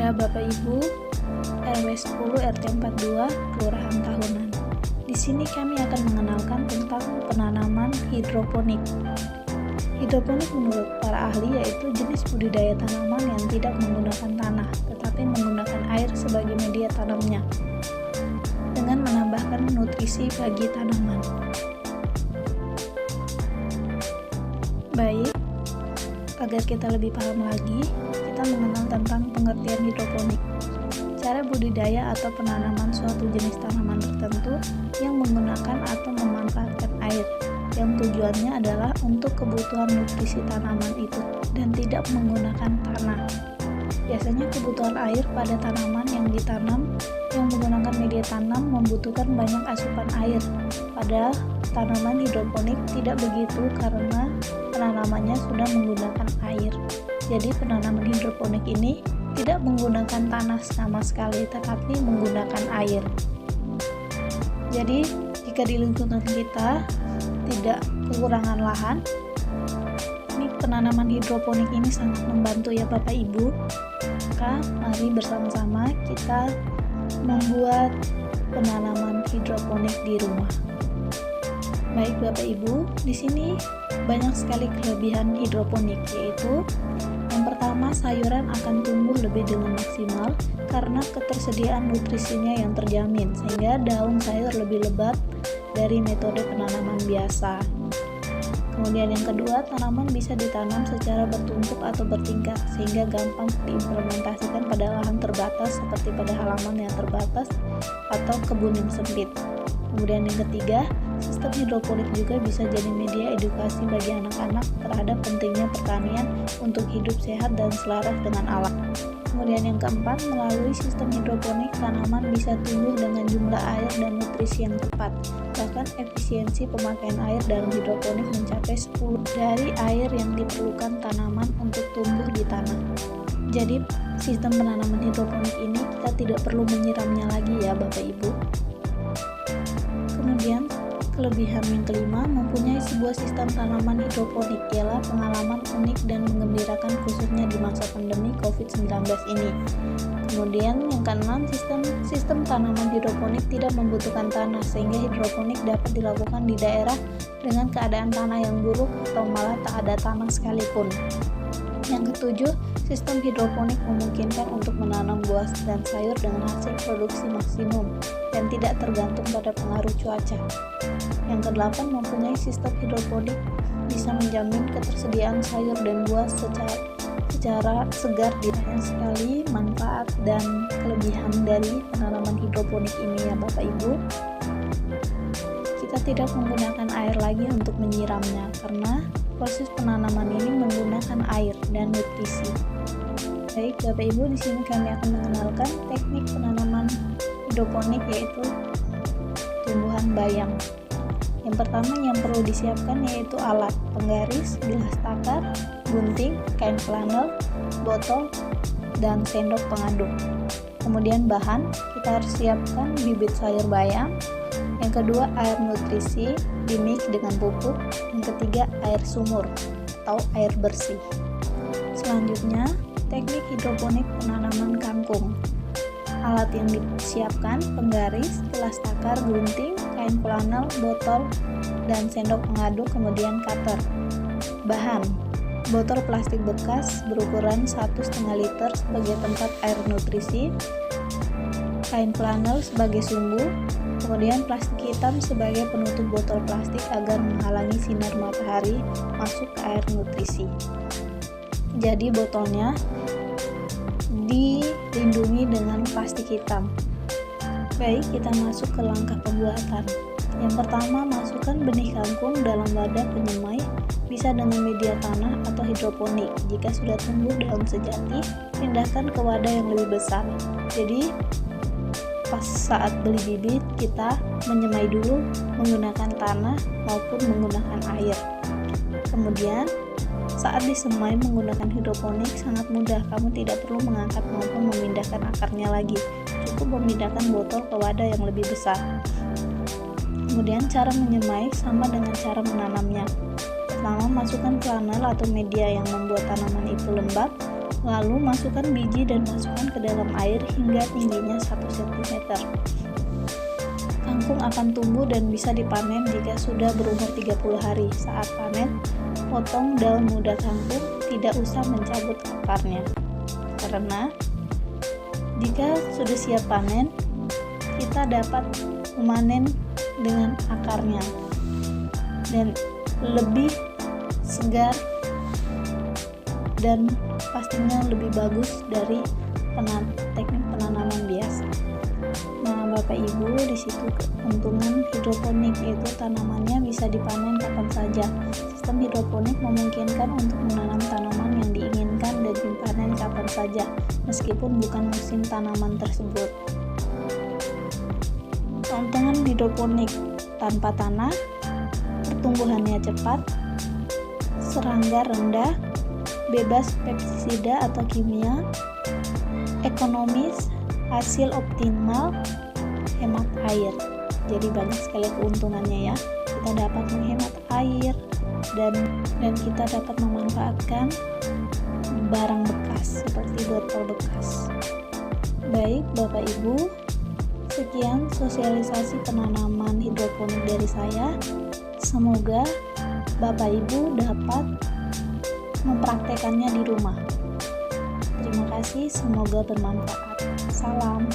Para Bapak Ibu, RW 10 RT 42 Kelurahan Tahunan. Di sini kami akan mengenalkan tentang penanaman hidroponik. Hidroponik menurut para ahli yaitu jenis budidaya tanaman yang tidak menggunakan tanah, tetapi menggunakan air sebagai media tanamnya, dengan menambahkan nutrisi bagi tanaman. Baik, agar kita lebih paham lagi, kita mengenal tentang pengertian hidroponik. Cara budidaya atau penanaman suatu jenis tanaman tertentu yang menggunakan atau memanfaatkan air, yang tujuannya adalah untuk kebutuhan nutrisi tanaman itu dan tidak menggunakan tanah. Biasanya kebutuhan air pada tanaman yang ditanam yang menggunakan media tanam membutuhkan banyak asupan air. Pada tanaman hidroponik tidak begitu karena penanamannya sudah menggunakan air. Jadi penanaman hidroponik ini tidak menggunakan tanah sama sekali, tetapi menggunakan air. Jadi jika di lingkungan kita tidak kekurangan lahan, ini penanaman hidroponik ini sangat membantu ya Bapak Ibu. Maka mari bersama-sama kita membuat penanaman hidroponik di rumah. Baik Bapak Ibu, di sini banyak sekali kelebihan hidroponik, yaitu yang pertama, sayuran akan tumbuh lebih dengan maksimal karena ketersediaan nutrisinya yang terjamin, sehingga daun sayur lebih lebat dari metode penanaman biasa. Kemudian yang kedua, tanaman bisa ditanam secara bertumpuk atau bertingkat, sehingga gampang diimplementasikan pada lahan terbatas seperti pada halaman yang terbatas atau kebun yang sempit. Kemudian yang ketiga, sistem hidroponik juga bisa jadi media edukasi bagi anak-anak terhadap pentingnya pertanian untuk hidup sehat dan selaras dengan alam. Kemudian yang keempat, melalui sistem hidroponik, tanaman bisa tumbuh dengan jumlah air dan nutrisi yang tepat. Bahkan efisiensi pemakaian air dalam hidroponik mencapai 10 dari air yang diperlukan tanaman untuk tumbuh di tanah. Jadi sistem penanaman hidroponik ini kita tidak perlu menyiramnya lagi ya Bapak Ibu. Kemudian kelebihan yang kelima, mempunyai sebuah sistem tanaman hidroponik ialah pengalaman unik dan menggembirakan khususnya di masa pandemi COVID-19 ini. Kemudian yang keenam, sistem tanaman hidroponik tidak membutuhkan tanah, sehingga hidroponik dapat dilakukan di daerah dengan keadaan tanah yang buruk atau malah tak ada tanah sekalipun. Yang ketujuh, sistem hidroponik memungkinkan untuk menanam buah dan sayur dengan hasil produksi maksimum dan tidak tergantung pada pengaruh cuaca. Yang kedelapan, mempunyai sistem hidroponik bisa menjamin ketersediaan sayur dan buah secara segar. Banyak sekali manfaat dan kelebihan dari penanaman hidroponik ini ya Bapak Ibu. Kita tidak menggunakan air lagi untuk menyiramnya karena proses penanaman ini menggunakan air dan nutrisi. Baik Bapak Ibu, di sini kami akan mengenalkan teknik penanaman hidroponik yaitu tumbuhan bayam. Yang pertama yang perlu disiapkan yaitu alat penggaris, bilas takar, gunting, kain flanel, botol, dan sendok pengaduk. Kemudian bahan, kita harus siapkan bibit sayur bayam. Yang kedua, air nutrisi dimix dengan pupuk. Yang ketiga, air sumur atau air bersih. Selanjutnya, teknik hidroponik penanaman kangkung. Alat yang disiapkan, penggaris, bilas takar, gunting, kain flanel, botol, dan sendok pengaduk, kemudian cutter. Bahan, botol plastik bekas berukuran 1,5 liter sebagai tempat air nutrisi, kain flanel sebagai sumbu, kemudian plastik hitam sebagai penutup botol plastik agar menghalangi sinar matahari masuk ke air nutrisi. Jadi botolnya dilindungi dengan plastik hitam. Baik, kita masuk ke langkah pembuatan. Yang pertama, masukkan benih kangkung dalam wadah penyemai, bisa dengan media tanah atau hidroponik. Jika sudah tumbuh daun sejati, pindahkan ke wadah yang lebih besar. Jadi pas saat beli bibit, kita menyemai dulu menggunakan tanah maupun menggunakan air. Kemudian saat disemai menggunakan hidroponik sangat mudah, kamu tidak perlu mengangkat maupun memindahkan akarnya lagi, cukup memindahkan botol ke wadah yang lebih besar. Kemudian cara menyemai sama dengan cara menanamnya. Pertama, masukkan flanel atau media yang membuat tanaman itu lembab, Lalu masukkan biji dan masukkan ke dalam air hingga tingginya 1 cm. Kangkung akan tumbuh dan bisa dipanen jika sudah berumur 30 hari. Saat panen, potong daun muda kangkung, tidak usah mencabut akarnya. Karena jika sudah siap panen, kita dapat memanen dengan akarnya dan lebih segar dan pastinya lebih bagus dari teknik penanaman biasa. Nah, Bapak Ibu, di situ keuntungan hidroponik, yaitu tanamannya bisa dipanen kapan saja. Sistem hidroponik memungkinkan untuk menanam tanaman yang diinginkan dan dipanen kapan saja, meskipun bukan musim tanaman tersebut. Keuntungan hidroponik: tanpa tanah, pertumbuhannya cepat, serangga rendah, bebas pestisida atau kimia, ekonomis, hasil optimal, hemat air. Jadi banyak sekali keuntungannya ya. Kita dapat menghemat air dan kita dapat memanfaatkan barang bekas seperti botol bekas. Baik Bapak Ibu, sekian sosialisasi penanaman hidroponik dari saya. Semoga Bapak Ibu dapat mempraktekannya di rumah. Terima kasih, semoga bermanfaat. Salam.